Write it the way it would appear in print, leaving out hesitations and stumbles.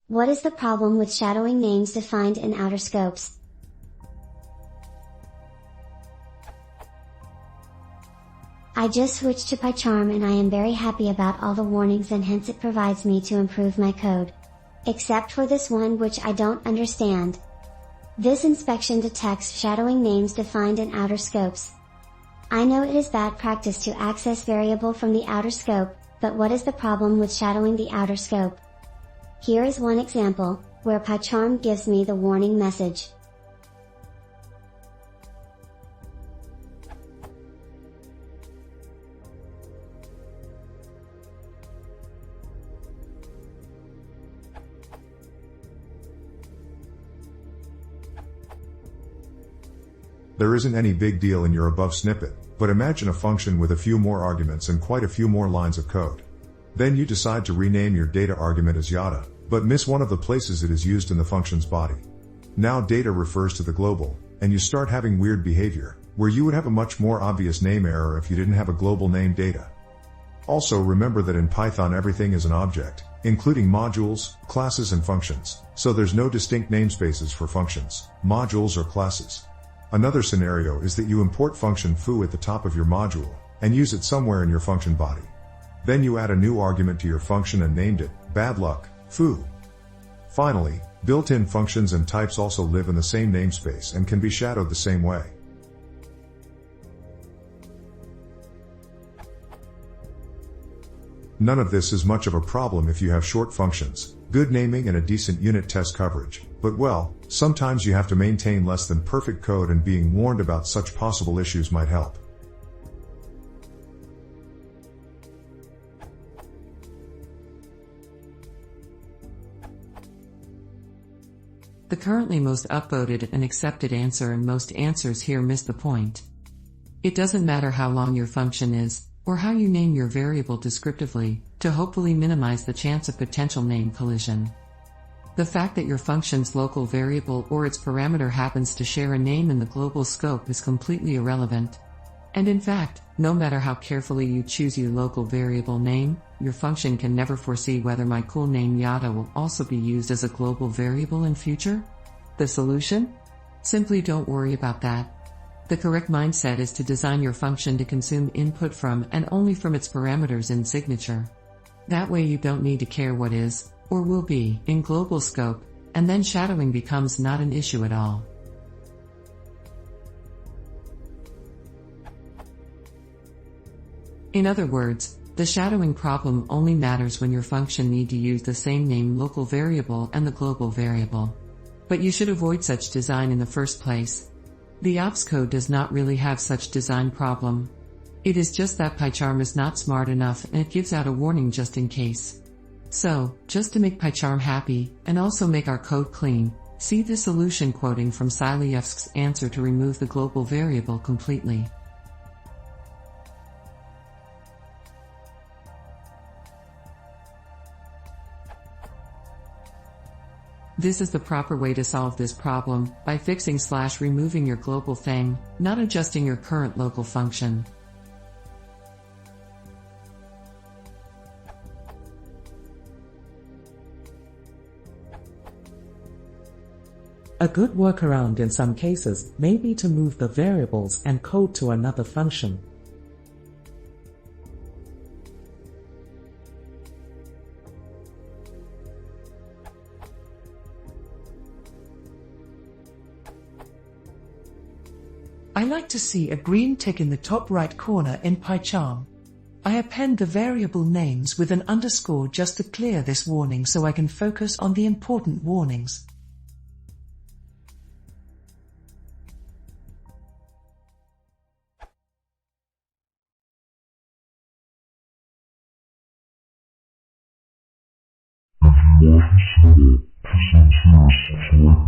What is the problem with shadowing names defined in outer scopes? I just switched to pycharm and I am very happy about all the warnings and hints it provides me to improve my code. Except for this one which I don't understand. This inspection detects shadowing names defined in outer scopes. I know it is bad practice to access variable from the outer scope, but what is the problem with shadowing the outer scope? Here is one example, where pycharm gives me the warning message. There isn't any big deal in your above snippet, but imagine a function with a few more arguments and quite a few more lines of code. Then you decide to rename your data argument as yada, but miss one of the places it is used in the function's body. Now data refers to the global, and you start having weird behavior, where you would have a much more obvious name error if you didn't have a global name data. Also remember that in Python everything is an object, including modules, classes and functions, so there's no distinct namespaces for functions, modules or classes. Another scenario is that you import function foo at the top of your module, and use it somewhere in your function body. Then you add a new argument to your function and named it, bad luck, foo. Finally, built-in functions and types also live in the same namespace and can be shadowed the same way. None of this is much of a problem if you have short functions, good naming and a decent unit test coverage, but well, sometimes you have to maintain less than perfect code and being warned about such possible issues might help. The currently most upvoted and accepted answer and most answers here miss the point. It doesn't matter how long your function is, or how you name your variable descriptively, to hopefully minimize the chance of potential name collision. The fact that your function's local variable or its parameter happens to share a name in the global scope is completely irrelevant. And in fact, no matter how carefully you choose your local variable name, your function can never foresee whether my cool name yada will also be used as a global variable in future. The solution? Simply don't worry about that. The correct mindset is to design your function to consume input from and only from its parameters in signature. That way you don't need to care what is, or will be, in global scope, and then shadowing becomes not an issue at all. In other words, the shadowing problem only matters when your function need to use the same name local variable and the global variable. But you should avoid such design in the first place. The ops code does not really have such design problem. It is just that pycharm is not smart enough and it gives out a warning just in case. So, just to make pycharm happy, and also make our code clean, see the solution quoting from Silyevsk's answer to remove the global variable completely. This is the proper way to solve this problem, by fixing/removing your global thing, not adjusting your current local function. A good workaround in some cases may be to move the variables and code to another function. I like to see a green tick in the top right corner in pycharm. I append the variable names with an underscore just to clear this warning so I can focus on the important warnings. If you want to present your situation